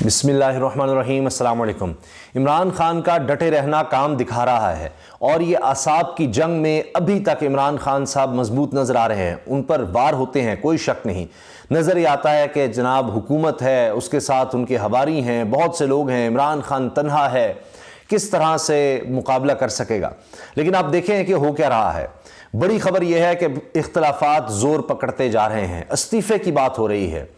बिस्मिल्लाहिर्रहमानिर्रहीम। अस्सलाम वालेकुम। इमरान खान का डटे रहना काम दिखा रहा है और ये आसाब की जंग में अभी तक इमरान खान साहब मजबूत नज़र आ रहे हैं। उन पर वार होते हैं, कोई शक नहीं। नज़र ये आता है कि जनाब हुकूमत है, उसके साथ उनके हवारी हैं, बहुत से लोग हैं, इमरान खान तन्हा है, किस तरह से मुकाबला कर सकेगा। लेकिन आप देखें कि हो क्या रहा है। बड़ी खबर यह है कि इख्तलाफात ज़ोर पकड़ते जा रहे हैं, इस्तीफ़े की बात हो रही है।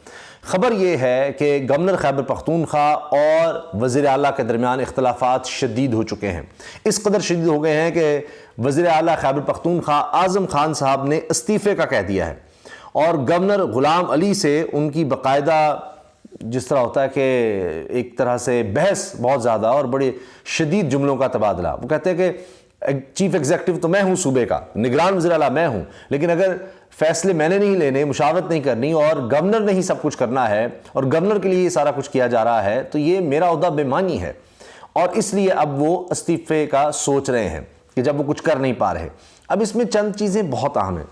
ख़बर यह है कि गवर्नर खैबर पख्तूनख्वा और वज़ीर आला के दरमियान इख्तलाफात शदीद हो चुके हैं। इस कदर शदीद हो गए हैं कि वज़ीर आला खैबर पख्तूनख्वा आज़म खान साहब ने इस्तीफ़े का कह दिया है और गवर्नर ग़ुलाम अली से उनकी बाकायदा जिस तरह होता है कि एक तरह से बहस बहुत ज़्यादा और बड़े शदीद जुमलों का तबादला। वो कहते हैं कि चीफ एग्जीक्यूटिव तो मैं हूँ सूबे का, निगरान वज़ीर आला मैं हूँ, लेकिन अगर फैसले मैंने नहीं लेने, मुशावरत नहीं करनी और गवर्नर ने ही सब कुछ करना है और गवर्नर के लिए ये सारा कुछ किया जा रहा है, तो ये मेरा ओहदा बेमानी है। और इसलिए अब वो इस्तीफ़े का सोच रहे हैं कि जब वो कुछ कर नहीं पा रहे। अब इसमें चंद चीज़ें बहुत अहम हैं।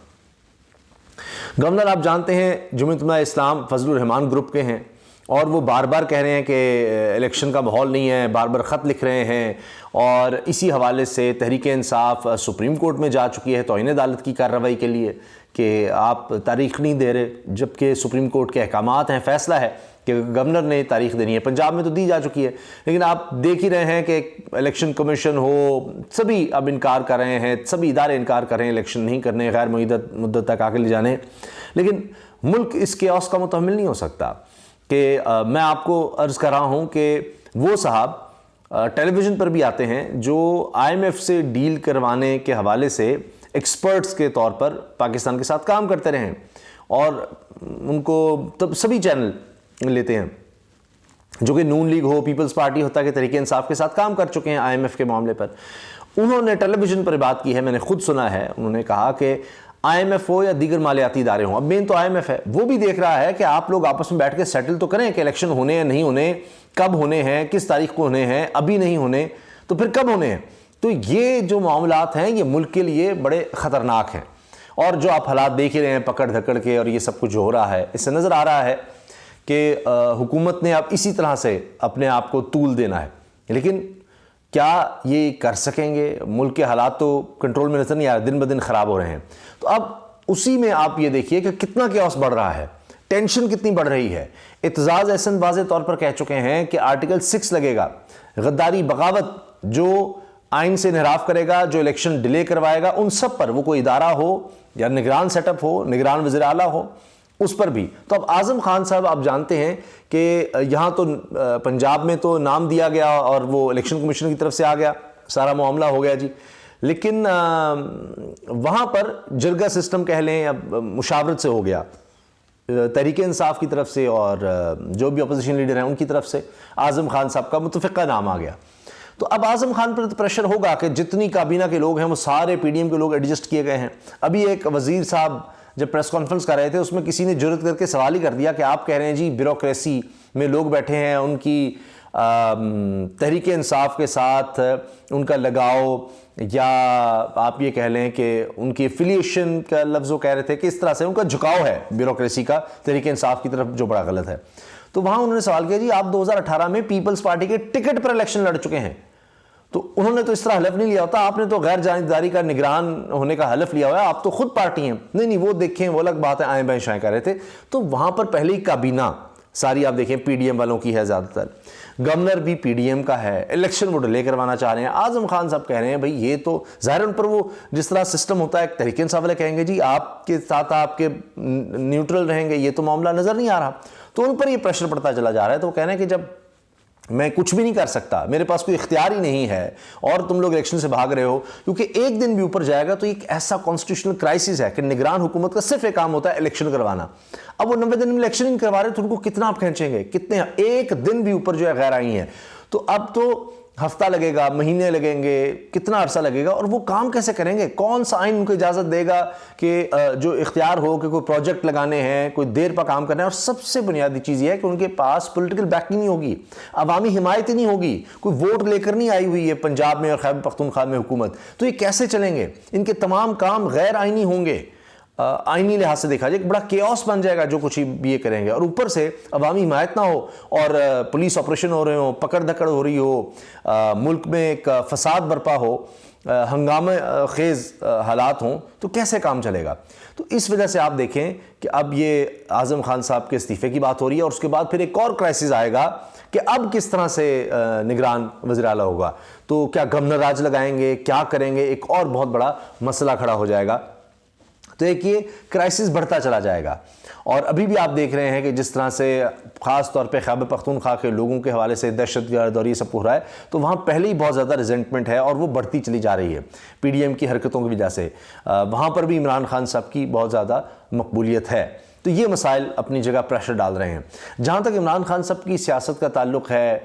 गवर्नर आप जानते हैं जमीयत उलमा इस्लाम फजलुर रहमान ग्रुप के हैं और वो बार बार कह रहे हैं कि इलेक्शन का माहौल नहीं है, बार बार ख़त लिख रहे हैं और इसी हवाले से तहरीक इंसाफ सुप्रीम कोर्ट में जा चुकी है तौहीन अदालत की कार्रवाई के लिए कि आप तारीख़ नहीं दे रहे, जबकि सुप्रीम कोर्ट के अहकामात हैं, फ़ैसला है कि गवर्नर ने तारीख़ देनी है। पंजाब में तो दी जा चुकी है, लेकिन आप देख ही रहे हैं कि इलेक्शन कमीशन हो, सभी अब इनकार कर रहे हैं, सभी इदारे इनकार कर रहे हैं इलेक्शन नहीं करने, गैर मुद्दत तक आगे ले जाने। लेकिन मुल्क इस केओस का मुतहम्मिल नहीं हो सकता कि मैं आपको अर्ज़ कर रहा हूँ कि वो साहब टेलीविज़न पर भी आते हैं जो IMF से डील करवाने के हवाले से एक्सपर्ट्स के तौर पर पाकिस्तान के साथ काम करते रहे और उनको तब सभी चैनल लेते हैं, जो कि नून लीग हो, पीपल्स पार्टी होता कि तहरीक इंसाफ के साथ काम कर चुके हैं IMF के मामले पर। उन्होंने टेलीविज़न पर बात की है, मैंने खुद सुना है। उन्होंने कहा कि IMF हो या दीगर मालियाती इदारे हों, अब मेन तो IMF है, वो भी देख रहा है कि आप लोग आपस में बैठ के सेटल तो करें कि इलेक्शन होने या नहीं होने, कब होने हैं, किस तारीख को होने हैं, अभी नहीं होने तो फिर कब होने हैं। तो ये जो मामलात हैं ये मुल्क के लिए बड़े ख़तरनाक हैं और जो आप हालात देख ही रहे हैं पकड़ धकड़ के और ये सब कुछ जो हो रहा है, इससे नज़र आ रहा है कि हुकूमत ने अब इसी तरह से अपने आप को तूल देना है। लेकिन क्या ये कर सकेंगे? मुल्क के हालात तो कंट्रोल में नज़र नहीं आ रहे, दिन ब दिन ख़राब हो रहे हैं। तो अब उसी में आप ये देखिए कि कितना केओस बढ़ रहा है, टेंशन कितनी बढ़ रही है। एतजाज़ अहसन वाज़े तौर पर कह चुके हैं कि आर्टिकल 6 लगेगा, गद्दारी बगावत जो आइन से इनहराफ करेगा, जो इलेक्शन डिले करवाएगा, उन सब पर, वो कोई इदारा हो या निगरान सेटअप हो, निगरान वज़ीर आला हो, उस पर भी। तो अब आज़म खान साहब आप जानते हैं कि यहाँ तो पंजाब में तो नाम दिया गया और वो इलेक्शन कमीशन की तरफ से आ गया, सारा मामला हो गया जी। लेकिन वहाँ पर जरगा सिस्टम कह लें या मुशावरत से हो गया, तहरीक इंसाफ की तरफ से और जो भी अपोजिशन लीडर हैं उनकी तरफ से आज़म खान साहब का मुतफ़िक़ा नाम आ गया। तो अब आज़म खान पर प्रेशर होगा कि जितनी काबीना के लोग हैं वो सारे PDM के लोग एडजस्ट किए गए हैं। अभी एक वज़ीर साहब जब प्रेस कॉन्फ्रेंस कर रहे थे, उसमें किसी ने जुर्रत करके सवाल ही कर दिया कि आप कह रहे हैं जी ब्यूरोक्रेसी में लोग बैठे हैं, उनकी तहरीक इंसाफ के साथ उनका लगाव, या आप ये कह लें कि उनकी एफिलिएशन का लफ्ज़ वो कह रहे थे कि इस तरह से उनका झुकाव है ब्यूरोक्रेसी का तहरीक इंसाफ की तरफ, जो बड़ा गलत है। तो वहाँ उन्होंने सवाल किया जी आप 2018 में पीपल्स पार्टी के टिकट पर इलेक्शन लड़ चुके हैं, तो उन्होंने तो इस तरह हलफ नहीं लिया होता, आपने तो गैर जानिबदारी का निगरान होने का हलफ लिया हुआ है, आप तो खुद पार्टी हैं। नहीं वो देखें, वो अलग बात है, आए बाएं शाएं कर रहे थे। तो वहाँ पर पहले ही काबीना सारी आप देखें PDM वालों की है, ज़्यादातर गवर्नर भी PDM का है, इलेक्शन वो डिले करवाना चाह रहे हैं। आज़म खान साहब कह रहे हैं भाई ये तो ज़ाहिर उन पर वो जिस तरह सिस्टम होता है, तहरीक इंसाफ वाले कहेंगे जी आपके साथ आपके न्यूट्रल रहेंगे, ये तो मामला नज़र नहीं आ रहा। तो उन पर ये प्रेशर पड़ता चला जा रहा है। तो वो कह रहे हैं कि जब मैं कुछ भी नहीं कर सकता, मेरे पास कोई इख्तियार ही नहीं है और तुम लोग इलेक्शन से भाग रहे हो, क्योंकि एक दिन भी ऊपर जाएगा तो एक ऐसा कॉन्स्टिट्यूशनल क्राइसिस है कि निगरान हुकूमत का सिर्फ एक काम होता है इलेक्शन करवाना। अब वो 90 दिन में इलेक्शन नहीं करवा रहे तो उनको कितना आप खींचेंगे, कितने, एक दिन भी ऊपर जो है गैर आई हैं। तो अब तो हफ्ता लगेगा, महीने लगेंगे, कितना अरसा लगेगा, और वो काम कैसे करेंगे? कौन सा आइन उनको इजाज़त देगा कि जो इख्तियार हो कि कोई प्रोजेक्ट लगाने हैं, कोई देर पर काम करना है। और सबसे बुनियादी चीज़ ये है कि उनके पास पॉलिटिकल बैकिंग नहीं होगी, अवामी हिमायत ही नहीं होगी, कोई वोट लेकर नहीं आई हुई है पंजाब में और खैबर पख्तूनख्वा में हुकूमत। तो ये कैसे चलेंगे? इनके तमाम काम गैर आइनी होंगे। آئینی لحاظ سے دیکھا جائے ایک بڑا کیوس بن جائے گا جو کچھ یہ کریں گے، اور اوپر سے عوامی حمایت نہ ہو اور پولیس آپریشن ہو رہے ہوں، پکڑ دھکڑ ہو رہی ہو، ملک میں ایک فساد برپا ہو، ہنگامہ خیز حالات ہوں، تو کیسے کام چلے گا؟ تو اس وجہ سے آپ دیکھیں کہ اب یہ اعظم خان صاحب کے استعفے کی بات ہو رہی ہے، اور اس کے بعد پھر ایک اور کرائسس آئے گا کہ اب کس طرح سے نگران وزیر اعلیٰ ہوگا، تو کیا گورنر راج لگائیں گے، کیا کریں گے، ایک اور بہت بڑا مسئلہ کھڑا ہو جائے گا۔ تو ایک یہ کرائسس بڑھتا چلا جائے گا، اور ابھی بھی آپ دیکھ رہے ہیں کہ جس طرح سے خاص طور پہ خیبر پختونخوا کے لوگوں کے حوالے سے دہشت گرد اور یہ سب ہو رہا ہے، تو وہاں پہلے ہی بہت زیادہ ریزنٹمنٹ ہے اور وہ بڑھتی چلی جا رہی ہے پی ڈی ایم کی حرکتوں کی وجہ سے۔ وہاں پر بھی عمران خان صاحب کی بہت زیادہ مقبولیت ہے، تو یہ مسائل اپنی جگہ پریشر ڈال رہے ہیں۔ جہاں تک عمران خان صاحب کی سیاست کا تعلق ہے،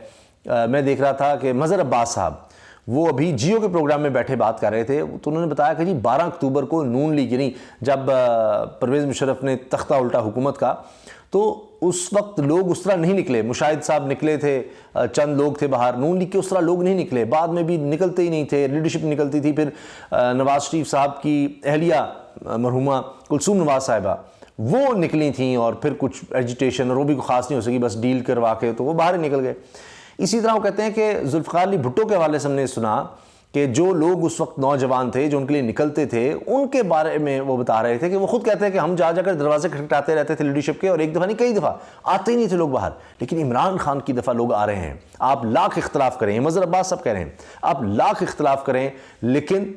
میں دیکھ رہا تھا کہ مظہر عباس صاحب وہ ابھی جیو کے پروگرام میں بیٹھے بات کر رہے تھے، تو انہوں نے بتایا کہ 12 اکتوبر کو نون لیگ، یعنی جب پرویز مشرف نے تختہ الٹا حکومت کا، تو اس وقت لوگ اس طرح نہیں نکلے۔ مشاہد صاحب نکلے تھے، چند لوگ تھے باہر، نون لیگ کے اس طرح لوگ نہیں نکلے، بعد میں بھی نکلتے ہی نہیں تھے، لیڈرشپ نکلتی تھی۔ پھر نواز شریف صاحب کی اہلیہ مرحومہ کلثوم نواز صاحبہ وہ نکلی تھیں، اور پھر کچھ ایجیٹیشن، اور وہ بھی خاص نہیں ہو سکی، بس ڈیل کروا کے تو وہ باہر ہی نکل گئے۔ اسی طرح وہ کہتے ہیں کہ ذوالفقار علی بھٹو کے حوالے سے ہم نے سنا کہ جو لوگ اس وقت نوجوان تھے جو ان کے لیے نکلتے تھے، ان کے بارے میں وہ بتا رہے تھے کہ وہ خود کہتے ہیں کہ ہم جا کر دروازے کھٹکھٹاتے رہتے تھے لیڈرشپ کے، اور ایک دفعہ نہیں کئی دفعہ آتے ہی نہیں تھے لوگ باہر، لیکن عمران خان کی دفعہ لوگ آ رہے ہیں۔ آپ لاکھ اختلاف کریں، مظہر عباس صاحب کہہ رہے ہیں آپ لاکھ اختلاف کریں، لیکن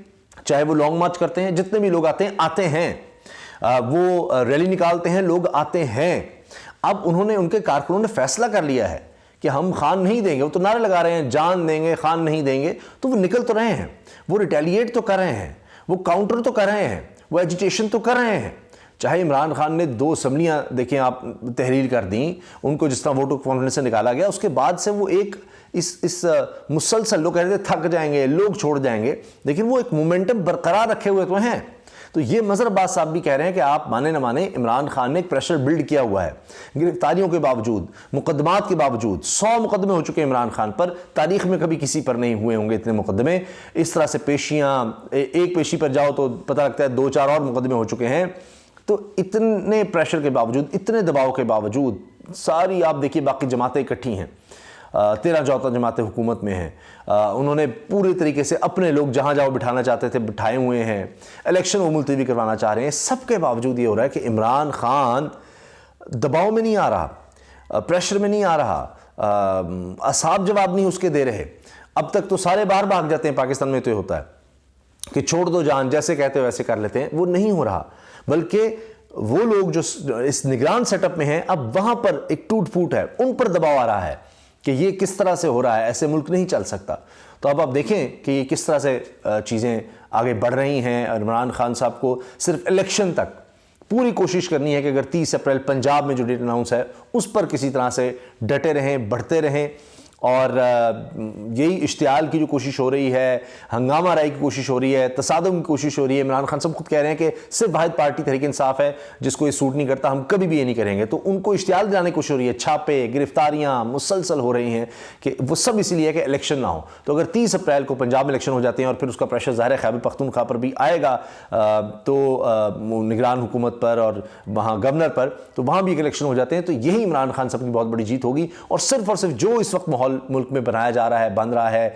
چاہے وہ لانگ مارچ کرتے ہیں، جتنے بھی لوگ آتے ہیں، وہ ریلی نکالتے ہیں، لوگ آتے ہیں۔ اب انہوں نے، ان کے کارکنوں نے فیصلہ کر لیا ہے کہ ہم خان نہیں دیں گے، وہ تو نعرے لگا رہے ہیں جان دیں گے، خان نہیں دیں گے، تو وہ نکل تو رہے ہیں، وہ ریٹیلیٹ تو کر رہے ہیں، وہ کاؤنٹر تو کر رہے ہیں، وہ ایجیٹیشن تو کر رہے ہیں۔ چاہے عمران خان نے 2 اسمبلیاں دیکھیں آپ تحلیل کر دیں، ان کو جس طرح ووٹ آف کانفیڈنس سے نکالا گیا، اس کے بعد سے وہ ایک اس مسلسل، لوگ کہہ رہے تھے تھک جائیں گے، لوگ چھوڑ جائیں گے، لیکن وہ ایک مومنٹم برقرار رکھے ہوئے تو ہیں۔ تو یہ مظہر عباس صاحب بھی کہہ رہے ہیں کہ آپ مانے نہ مانے، عمران خان نے ایک پریشر بلڈ کیا ہوا ہے، گرفتاریوں کے باوجود، مقدمات کے باوجود، 100 مقدمے ہو چکے ہیں عمران خان پر، تاریخ میں کبھی کسی پر نہیں ہوئے ہوں گے اتنے مقدمے، اس طرح سے پیشیاں، ایک پیشی پر جاؤ تو پتہ لگتا ہے 2-4 اور مقدمے ہو چکے ہیں۔ تو اتنے پریشر کے باوجود، اتنے دباؤ کے باوجود، ساری آپ دیکھیے باقی جماعتیں اکٹھی ہیں، 13-14 جماعتیں حکومت میں ہیں، انہوں نے پورے طریقے سے اپنے لوگ جہاں جاؤ بٹھانا چاہتے تھے بٹھائے ہوئے ہیں، الیکشن وہ ملتوی کروانا چاہ رہے ہیں۔ سب کے باوجود یہ ہو رہا ہے کہ عمران خان دباؤ میں نہیں آ رہا، پریشر میں نہیں آ رہا، اصحاب جواب نہیں اس کے دے رہے۔ اب تک تو سارے باہر بھاگ جاتے ہیں، پاکستان میں تو یہ ہوتا ہے کہ چھوڑ دو جان، جیسے کہتے ہو ویسے کر لیتے ہیں، وہ نہیں ہو رہا، بلکہ وہ لوگ جو اس نگران سیٹ اپ میں ہیں، اب وہاں پر ایک ٹوٹ پھوٹ ہے، ان پر دباؤ آ رہا ہے کہ یہ کس طرح سے ہو رہا ہے، ایسے ملک نہیں چل سکتا۔ تو اب آپ دیکھیں کہ یہ کس طرح سے چیزیں آگے بڑھ رہی ہیں۔ عمران خان صاحب کو صرف الیکشن تک پوری کوشش کرنی ہے کہ اگر 30 اپریل پنجاب میں جو ڈیٹ اناؤنس ہے اس پر کسی طرح سے ڈٹے رہیں، بڑھتے رہیں، اور یہی اشتعال کی جو کوشش ہو رہی ہے، ہنگامہ رائی کی کوشش ہو رہی ہے، تصادم کی کوشش ہو رہی ہے۔ عمران خان صاحب خود کہہ رہے ہیں کہ صرف واحد پارٹی تحریک انصاف ہے جس کو یہ سوٹ نہیں کرتا، ہم کبھی بھی یہ نہیں کریں گے۔ تو ان کو اشتعال دلانے کی کوشش ہو رہی ہے، چھاپے، گرفتاریاں مسلسل ہو رہی ہیں، کہ وہ سب اسی لیے کہ الیکشن نہ ہو۔ تو اگر 30 اپریل کو پنجاب میں الیکشن ہو جاتے ہیں اور پھر اس کا پریشر ظاہر ہے خیبر پختونخوا پر بھی آئے گا، تو نگران حکومت پر اور وہاں گورنر پر، تو وہاں بھی ایک الیکشن ہو جاتے ہیں، تو یہی عمران خان صاحب کی بہت بڑی جیت ہوگی۔ اور صرف جو اس وقت ماحول ملک میں بنایا جا رہا ہے، بن رہا ہے،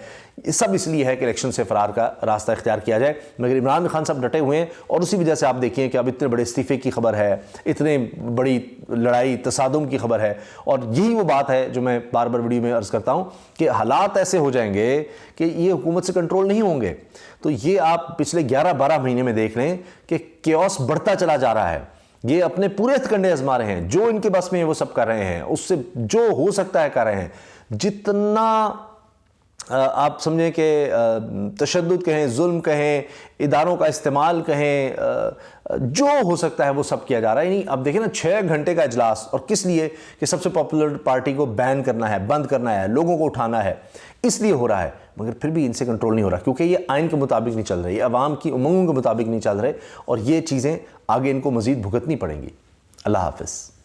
یہ سب اس لیے ہے کہ الیکشن سے فرار کا راستہ اختیار کیا جائے، مگر عمران خان صاحب ڈٹے ہوئے ہیں، اور اسی وجہ سے آپ دیکھیں کہ اب اتنے بڑے استعفے کی خبر ہے، اتنے بڑی لڑائی تصادم کی خبر ہے، اور یہی وہ بات ہے جو میں بار بار ویڈیو میں عرض کرتا ہوں کہ حالات ایسے ہو جائیں گے کہ یہ حکومت سے کنٹرول نہیں ہوں گے۔ تو یہ آپ پچھلے 11-12 مہینے میں دیکھ لیں کہ کیوس بڑھتا چلا جا رہا ہے، یہ اپنے پورے ہتھکنڈے آزما رہے ہیں، جو ان کے بس میں ہے وہ سب کر رہے ہیں، اس سے جو ہو سکتا ہے کر رہے ہیں، جتنا آپ سمجھیں کہ تشدد کہیں، ظلم کہیں، اداروں کا استعمال کہیں، جو ہو سکتا ہے وہ سب کیا جا رہا ہے۔ یعنی اب دیکھیں نا 6 گھنٹے کا اجلاس، اور کس لیے کہ سب سے پاپولر پارٹی کو بین کرنا ہے، بند کرنا ہے، لوگوں کو اٹھانا ہے، اس لیے ہو رہا ہے، مگر پھر بھی ان سے کنٹرول نہیں ہو رہا، کیونکہ یہ آئین کے مطابق نہیں چل رہی، عوام کی امنگوں کے مطابق نہیں چل رہے، اور یہ چیزیں آگے ان کو مزید بھگتنی پڑیں گی۔ اللہ حافظ۔